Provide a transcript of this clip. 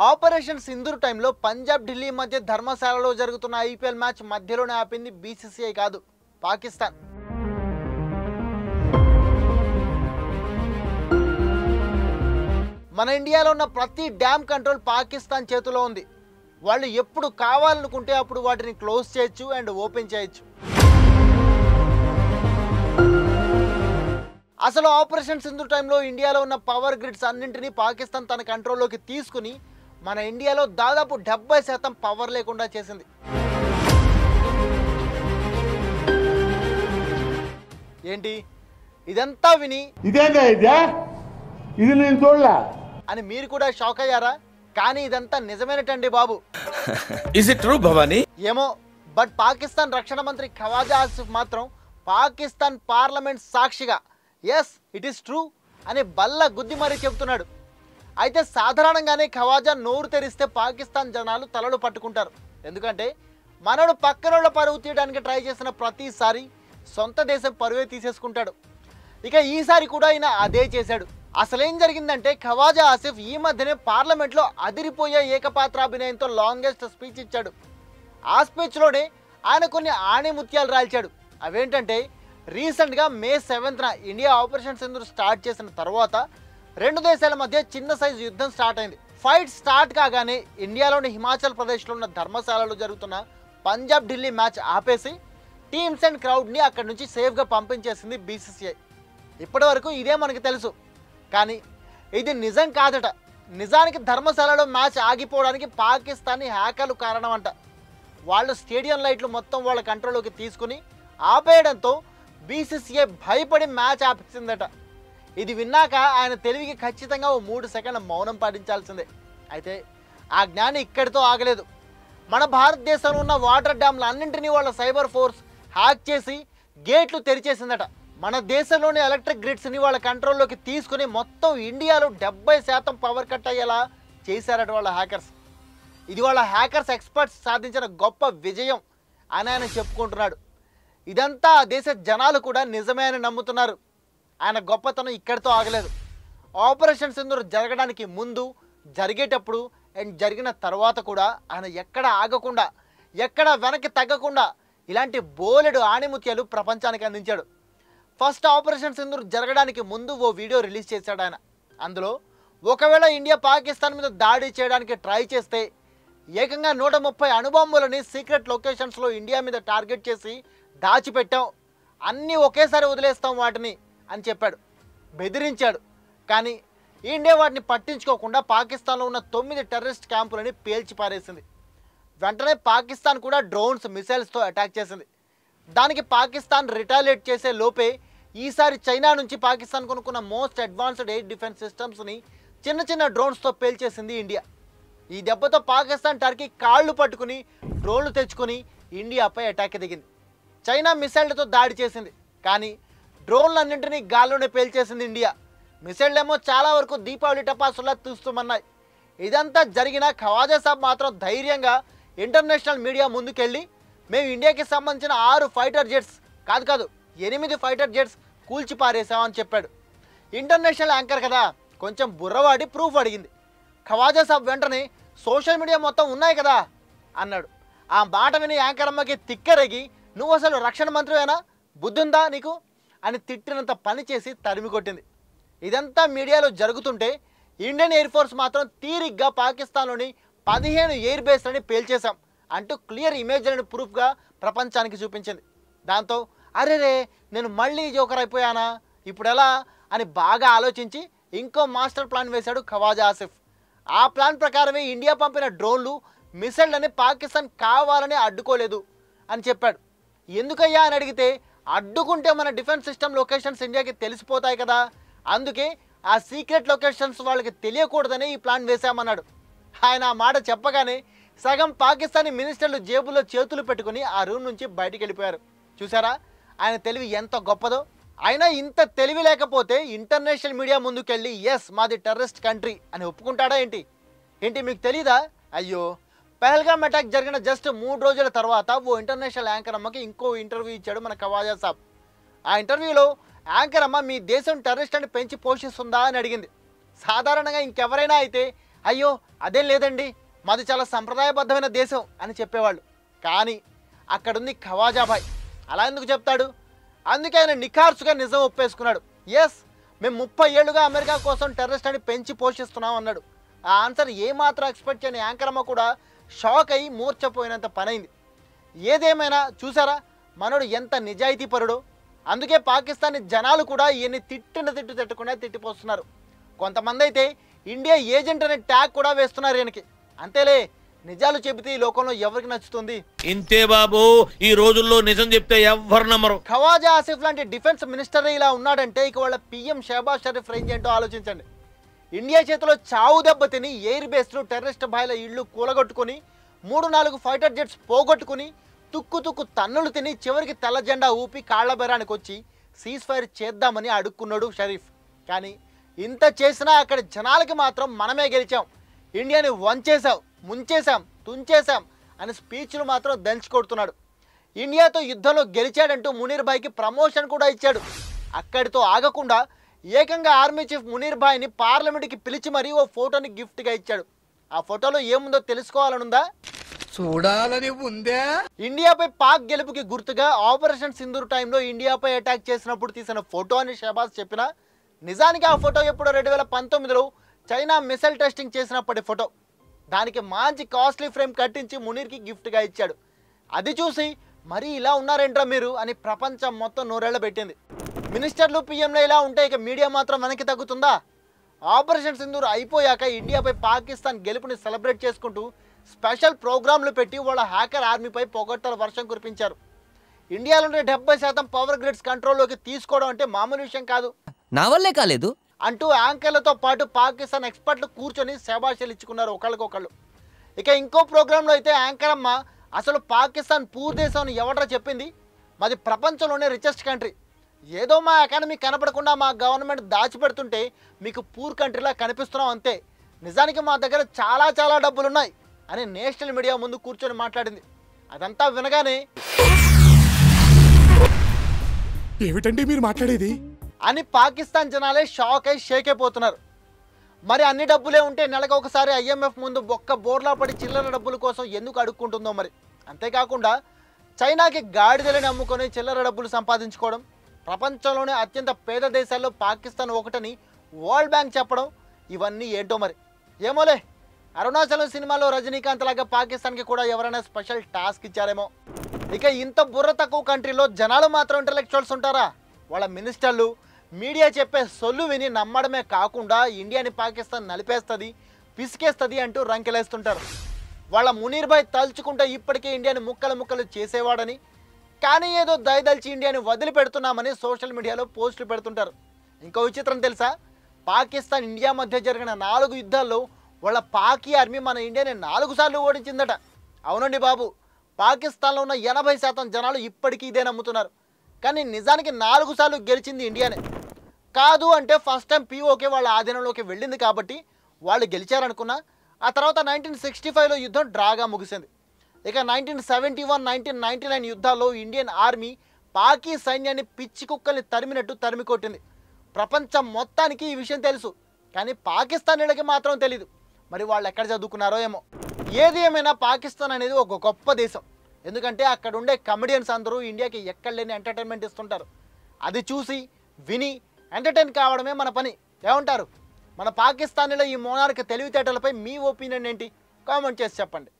Operation Sindoor టైంలో పంజాబ్ ఢిల్లీ మధ్య ధర్మశాలలో జరుగుతున్న ఐపీఎల్ మ్యాచ్ మధ్యలోనే ఆపింది బీసీసీఐ కాదు, పాకిస్తాన్. మన ఇండియాలో ఉన్న ప్రతి డ్యామ్ కంట్రోల్ పాకిస్తాన్ చేతిలో ఉంది. వాళ్ళు ఎప్పుడు కావాలనుకుంటే అప్పుడు వాటిని క్లోజ్ చేయొచ్చు అండ్ ఓపెన్ చేయొచ్చు. అసలు ఆపరేషన్ సింధూర్ టైంలో ఇండియాలో ఉన్న పవర్ గ్రిడ్స్ అన్నింటినీ పాకిస్తాన్ తన కంట్రోల్లోకి తీసుకుని మన ఇండియాలో దాదాపు 70% పవర్ లేకుండా చేసింది. ఏంటి ఇదంతా విని ఇది నేను చూడలా అని మీరు కూడా షాక్ అయ్యారా? కానీ ఇదంతా నిజమేనటండి బాబు. Is it true Bhavani? ఏమో, బట్ పాకిస్తాన్ రక్షణ మంత్రి ఖవాజా ఆసిఫ్ మాత్రం పాకిస్తాన్ పార్లమెంట్ సాక్షిగా ఎస్ ఇట్ ఈస్ ట్రూ అని బల్ల గుద్ది మరీ చెబుతున్నాడు. అయితే సాధారణంగానే ఖవాజా నోరు తెరిస్తే పాకిస్తాన్ జనాలు తలలు పట్టుకుంటారు. ఎందుకంటే మనోడు పక్కనోళ్ళ పరువు తీయడానికి ట్రై చేసిన ప్రతిసారి సొంత దేశం పరువే తీసేసుకుంటాడు. ఇక ఈసారి కూడా ఆయన అదే చేశాడు. అసలేం జరిగిందంటే ఖవాజా ఆసిఫ్ ఈ మధ్యనే పార్లమెంట్లో అదిరిపోయే ఏకపాత్రాభినయంతో లాంగెస్ట్ స్పీచ్ ఇచ్చాడు. ఆ స్పీచ్లోనే ఆయన కొన్ని ఆణిముత్యాలు రాల్చాడు. అవేంటంటే రీసెంట్గా మే 7న ఇండియా ఆపరేషన్ సింధూర్ స్టార్ట్ చేసిన తర్వాత రెండు దేశాల మధ్య చిన్న సైజు యుద్ధం స్టార్ట్ అయింది. ఫైట్ స్టార్ట్ కాగానే ఇండియాలోని హిమాచల్ ప్రదేశ్లో ఉన్న ధర్మశాలలో జరుగుతున్న పంజాబ్ ఢిల్లీ మ్యాచ్ ఆపేసి టీమ్స్ అండ్ క్రౌడ్ని అక్కడి నుంచి సేఫ్గా పంపించేసింది బీసీసీఐ. ఇప్పటి వరకు ఇదే మనకు తెలుసు, కానీ ఇది నిజం కాదట. నిజానికి ధర్మశాలలో మ్యాచ్ ఆగిపోవడానికి పాకిస్తానీ హ్యాకర్లు కారణం అంట. వాళ్ళు స్టేడియం లైట్లు మొత్తం వాళ్ళ కంట్రోల్లోకి తీసుకుని ఆపేయడంతో బీసీసీఐ భయపడి మ్యాచ్ ఆపేసిందట. ఇది విన్నాక ఆయన తెలివికి ఖచ్చితంగా ఓ 3 సెకండ్ల మౌనం పాటించాల్సిందే. అయితే ఆ జ్ఞాని ఇక్కడితో ఆగలేదు. మన భారతదేశంలో ఉన్న వాటర్ డ్యామ్లు అన్నింటినీ వాళ్ళ సైబర్ ఫోర్స్ హ్యాక్ చేసి గేట్లు తెరిచేసిందట. మన దేశంలోని ఎలక్ట్రిక్ గ్రిడ్స్ని వాళ్ళ కంట్రోల్లోకి తీసుకుని మొత్తం ఇండియాలో 70% పవర్ కట్ అయ్యేలా చేశారట వాళ్ళ హ్యాకర్స్. ఇది వాళ్ళ హ్యాకర్స్ ఎక్స్పర్ట్స్ సాధించిన గొప్ప విజయం అని ఆయన చెప్పుకుంటున్నాడు. ఇదంతా ఆ దేశ జనాలు కూడా నిజమే అని నమ్ముతున్నారు. ఆయన గొప్పతనం ఇక్కడితో ఆగలేదు. ఆపరేషన్ సింధూర్ జరగడానికి ముందు, జరిగేటప్పుడు అండ్ జరిగిన తర్వాత కూడా ఆయన ఎక్కడ ఆగకుండా, ఎక్కడ వెనక్కి తగ్గకుండా ఇలాంటి బోలెడు ఆణిముత్యాలు ప్రపంచానికి అందించాడు. ఫస్ట్ ఆపరేషన్ సింధూర్ జరగడానికి ముందు ఓ వీడియో రిలీజ్ చేశాడు ఆయన. అందులో ఒకవేళ ఇండియా పాకిస్తాన్ మీద దాడి చేయడానికి ట్రై చేస్తే ఏకంగా 130 అణుబాంబులని సీక్రెట్ లొకేషన్స్లో ఇండియా మీద టార్గెట్ చేసి దాచిపెట్టాం, అన్నీ ఒకేసారి వదిలేస్తాం వాటిని అని చెప్పాడు, బెదిరించాడు. కానీ ఇండియా వాటిని పట్టించుకోకుండా పాకిస్తాన్లో ఉన్న 9 టెర్రరిస్ట్ క్యాంపులని పేల్చి పారేసింది. వెంటనే పాకిస్తాన్ కూడా డ్రోన్స్, మిసైల్స్తో అటాక్ చేసింది. దానికి పాకిస్తాన్ రిటాలియేట్ చేసే లోపే ఈసారి చైనా నుంచి పాకిస్తాన్ కొనుక్కున్న మోస్ట్ అడ్వాన్స్డ్ ఎయిర్ డిఫెన్స్ సిస్టమ్స్ని చిన్న చిన్న డ్రోన్స్తో పేల్చేసింది ఇండియా. ఈ దెబ్బతో పాకిస్తాన్ టర్కీ కాళ్ళు పట్టుకుని డ్రోన్లు తెచ్చుకొని ఇండియాపై అటాక్ దిగింది. చైనా మిసైళ్లతో దాడి చేసింది, కానీ డ్రోన్లన్నింటినీ గాల్లోనే పేల్చేసింది ఇండియా. మిసైళ్ళేమో చాలా వరకు దీపావళి టపాసులా తూస్తామన్నాయి. ఇదంతా జరిగినా ఖవాజా సాబ్ మాత్రం ధైర్యంగా ఇంటర్నేషనల్ మీడియా ముందుకెళ్ళి మేము ఇండియాకి సంబంధించిన 6 ఫైటర్ జెట్స్ కాదు 8 ఫైటర్ జెట్స్ కూల్చిపారేసామని చెప్పాడు. ఇంటర్నేషనల్ యాంకర్ కదా, కొంచెం బుర్రవాడి ప్రూఫ్ అడిగింది. ఖవాజా సాబ్ వెంటనే సోషల్ మీడియా మొత్తం ఉన్నాయి కదా అన్నాడు. ఆ మాట విని యాంకర్ అమ్మకి తిక్కరేగి నువ్వు అసలు రక్షణ మంత్రివేనా, బుద్ధుందా నీకు అని తిట్టినంత పని చేసి తరిమి కొట్టింది. ఇదంతా మీడియాలో జరుగుతుంటే ఇండియన్ ఎయిర్ ఫోర్స్ మాత్రం తీరిగ్గా పాకిస్తాన్లోని 15 ఎయిర్ బేస్లని పేల్చేశాం అంటూ క్లియర్ ఇమేజ్లను ప్రూఫ్గా ప్రపంచానికి చూపించింది. దాంతో అరేరే నేను మళ్ళీ జోకర్ అయిపోయానా, ఇప్పుడు ఎలా అని బాగా ఆలోచించి ఇంకో మాస్టర్ ప్లాన్ వేశాడు ఖవాజా ఆసిఫ్. ఆ ప్లాన్ ప్రకారమే ఇండియా పంపిన డ్రోన్లు, మిసైళ్ళని పాకిస్తాన్ కావాలని అడ్డుకోలేదు అని చెప్పాడు. ఎందుకయ్యా అని అడిగితే అడ్డుకుంటే మన డిఫెన్స్ సిస్టమ్ లొకేషన్స్ ఇండియాకి తెలిసిపోతాయి కదా, అందుకే ఆ సీక్రెట్ లొకేషన్స్ వాళ్ళకి తెలియకూడదని ఈ ప్లాన్ వేశామన్నాడు. ఆయన ఆ మాట చెప్పగానే సగం పాకిస్తానీ మినిస్టర్లు జేబులో చేతులు పెట్టుకుని ఆ రూమ్ నుంచి బయటికి వెళ్ళిపోయారు. చూసారా ఆయన తెలివి ఎంత గొప్పదో. అయినా ఇంత తెలివి లేకపోతే ఇంటర్నేషనల్ మీడియా ముందుకెళ్ళి ఎస్ మాది టెర్రరిస్ట్ కంట్రీ అని ఒప్పుకుంటాడా ఏంటి మీకు తెలీదా? అయ్యో, పహల్గామ్ అటాక్ జరిగిన జస్ట్ 3 రోజుల తర్వాత ఓ ఇంటర్నేషనల్ యాంకర్ అమ్మకి ఇంకో ఇంటర్వ్యూ ఇచ్చాడు మన ఖవాజా సాబ్. ఆ ఇంటర్వ్యూలో యాంకర్ అమ్మ మీ దేశం టెర్రరిస్ట్ అని పెంచి పోషిస్తుందా అని అడిగింది. సాధారణంగా ఇంకెవరైనా అయితే అయ్యో అదేం లేదండి, మాది చాలా సంప్రదాయబద్ధమైన దేశం అని చెప్పేవాళ్ళు. కానీ అక్కడుంది ఖవాజాభాయ్. అలా ఎందుకు చెప్తాడు? అందుకే ఆయన నిఖార్సుగా నిజం ఒప్పేసుకున్నాడు. ఎస్, మేము 30 ఏళ్లుగా అమెరికా కోసం టెర్రరిస్ట్ అని పెంచి పోషిస్తున్నాం అన్నాడు. ఆ ఆన్సర్ ఏమాత్రం ఎక్స్పెక్ట్ చేయని యాంకరమ్మ కూడా షాక్ అయ్యి మూర్చపోయినంత పనైంది. ఏదేమైనా చూసారా మనోడు ఎంత నిజాయితీ పరుడో. అందుకే పాకిస్తానీ జనాలు కూడా ఈయన్ని తిట్టు తిట్టకుండా తిట్టిపోస్తున్నారు. కొంతమంది అయితే ఇండియా ఏజెంట్ అనే ట్యాగ్ కూడా వేస్తున్నారు ఈయనకి. అంతేలే, నిజాలు చెబితే ఈ లోకంలో ఎవరికి నచ్చుతుంది? ఇంతే బాబు, ఈ రోజుల్లో నిజం చెప్తే ఎవ్వరు నమ్మరు. ఖవాజా ఆసిఫ్ లాంటి డిఫెన్స్ మినిస్టర్ ఇలా ఉన్నాడంటే ఇక వాళ్ళ పిఎం షహబాజ్ షరీఫ్ రేంజ్ ఏంటో ఆలోచించండి. ఇండియా చేతిలో చావు దెబ్బ తిని ఎయిర్ బేస్లు టెర్రరిస్ట్ బాయ్ల ఇళ్లు కూలగొట్టుకుని 3-4 ఫైటర్ జెట్స్ పోగొట్టుకుని తుక్కు తన్నులు తిని చివరికి తెల్ల జెండా ఊపి కాళ్ల బేరానికి వచ్చి సీజ్ ఫైర్ చేద్దామని అడుక్కున్నాడు షరీఫ్. కానీ ఇంత చేసినా అక్కడ జనాలకి మాత్రం మనమే గెలిచాం, ఇండియాని వంచేశాం, ముంచేశాం, తుంచేశాం అని స్పీచ్లు మాత్రం దంచి కొడుతున్నాడు. ఇండియాతో యుద్ధంలో గెలిచాడంటూ మునీర్ భాయ్కి ప్రమోషన్ కూడా ఇచ్చాడు. అక్కడితో ఆగకుండా ఏకంగా ఆర్మీ చీఫ్ మునీర్ భాయ్ని పార్లమెంట్కి పిలిచి మరీ ఓ ఫోటోని గిఫ్ట్గా ఇచ్చాడు. ఆ ఫోటోలో ఏముందో తెలుసుకోవాలనుందా? చూడాలని ఉందే. ఇండియాపై పాక్ గెలుపుకి గుర్తుగా ఆపరేషన్ సింధూర్ టైంలో ఇండియాపై అటాక్ చేసినప్పుడు తీసిన ఫోటో అని షహబాజ్ చెప్పినా నిజానికి ఆ ఫోటో ఎప్పుడో 2019లో చైనా మిసైల్ టెస్టింగ్ చేసినప్పటి ఫోటో. దానికి మంచి కాస్ట్లీ ఫ్రేమ్ కట్టించి మునీర్కి గిఫ్ట్గా ఇచ్చాడు. అది చూసి మరీ ఇలా ఉన్నారేంట్రా మీరు అని ప్రపంచం మొత్తం నూరేళ్ల పెట్టింది. మినిస్టర్లు పిఎంలో ఇలా ఉంటే ఇక మీడియా మాత్రం వెనక్కి తగ్గుతుందా? ఆపరేషన్ సింధూర్ అయిపోయాక ఇండియాపై పాకిస్తాన్ గెలుపుని సెలబ్రేట్ చేసుకుంటూ స్పెషల్ ప్రోగ్రాంలు పెట్టి వాళ్ళ హ్యాకర్ ఆర్మీపై పొగడ్తల వర్షం కురిపించారు. ఇండియాలోని 70% పవర్ గ్రిడ్స్ కంట్రోల్లోకి తీసుకోవడం అంటే మామూలు విషయం కాదు. నా వల్లే కాలేదు అంటూ యాంకర్లతో పాటు పాకిస్తాన్ ఎక్స్పర్ట్లు కూర్చొని శభాషలు ఇచ్చుకున్నారు ఒకళ్ళకొకళ్ళు. ఇక ఇంకో ప్రోగ్రాంలో అయితే యాంకర్ అమ్మ అసలు పాకిస్తాన్ పూర్ దేశం అని ఎవడ్రా చెప్పింది, మాది ప్రపంచంలోనే రిచెస్ట్ కంట్రీ, ఏదో మా ఎకానమీ కనపడకుండా మా గవర్నమెంట్ దాచిపెడుతుంటే మీకు పూర్ కంట్రీలా కనిపిస్తున్నాం అంతే, నిజానికి మా దగ్గర చాలా డబ్బులున్నాయి అని నేషనల్ మీడియా ముందు కూర్చొని మాట్లాడింది. అదంతా వినగానే ఏమిటండి మీరు మాట్లాడేది అని పాకిస్తాన్ జనాలే షాక్ అయి షేక్ అయిపోతున్నారు. మరి అన్ని డబ్బులే ఉంటే నెలకు ఒకసారి IMF ముందు బొక్క బోర్లా పడి చిల్లర డబ్బుల కోసం ఎందుకు అడుక్కుంటుందో మరి. అంతేకాకుండా చైనాకి గాడిదలని అమ్ముకొని చిల్లర డబ్బులు సంపాదించుకోవడం, ప్రపంచంలోనే అత్యంత పేద దేశాల్లో పాకిస్తాన్ ఒకటని వరల్డ్ బ్యాంక్ చెప్పడం, ఇవన్నీ ఏంటో మరి. ఏమోలే, అరుణాచలం సినిమాలో రజనీకాంత్ లాగా పాకిస్తాన్కి కూడా ఎవరైనా స్పెషల్ టాస్క్ ఇచ్చారేమో. ఇక ఇంత బుర్ర తక్కువ కంట్రీలో జనాలు మాత్రం ఇంటలెక్చువల్స్ ఉంటారా? వాళ్ళ మినిస్టర్లు మీడియా చెప్పే సొల్లు విని నమ్మడమే కాకుండా ఇండియాని పాకిస్తాన్ నలిపేస్తుంది, పిసికేస్తుంది అంటూ రంకెలేస్తుంటారు. వాళ్ళ మునీర్ భాయ్ తలుచుకుంటే ఇప్పటికే ఇండియాని ముక్కలు చేసేవాడని, కానీ ఏదో దయదల్చి ఇండియాని వదిలిపెడుతున్నామని సోషల్ మీడియాలో పోస్టులు పెడుతుంటారు. ఇంకో విచిత్రం తెలుసా? పాకిస్తాన్ ఇండియా మధ్య జరిగిన 4 యుద్ధాల్లో వాళ్ళ పాకీ ఆర్మీ మన ఇండియాని 4 సార్లు ఓడించిందట. అవునండి బాబు, పాకిస్తాన్లో ఉన్న 80% జనాలు ఇప్పటికీ ఇదే నమ్ముతున్నారు. కానీ నిజానికి 4 సార్లు గెలిచింది ఇండియానే. కాదు అంటే ఫస్ట్ టైం POK వాళ్ళ ఆధీనంలోకి వెళ్ళింది కాబట్టి వాళ్ళు గెలిచారనుకున్నా, ఆ తర్వాత 1965లో యుద్ధం డ్రాగా ముగిసింది. ఇక 1971, 1999 యుద్ధాల్లో ఇండియన్ ఆర్మీ పాకీ సైన్యాన్ని పిచ్చి కుక్కల్ని తరిమినట్టు తరిమి కొట్టింది. ప్రపంచం మొత్తానికి ఈ విషయం తెలుసు, కానీ పాకిస్తానీలకి మాత్రం తెలీదు. మరి వాళ్ళు ఎక్కడ చదువుకున్నారో ఏమో. ఏది ఏమైనా పాకిస్తాన్ అనేది ఒక గొప్ప దేశం. ఎందుకంటే అక్కడ ఉండే కమెడియన్స్ అందరూ ఇండియాకి ఎక్కడ లేని ఎంటర్టైన్మెంట్ ఇస్తుంటారు. అది చూసి విని ఎంటర్టైన్ కావడమే మన పని. ఏమంటారు? మన పాకిస్తాన్లో ఈ మోనార్క్ తెలివితేటలపై మీ ఒపీనియన్ ఏంటి? కామెంట్ చేసి చెప్పండి.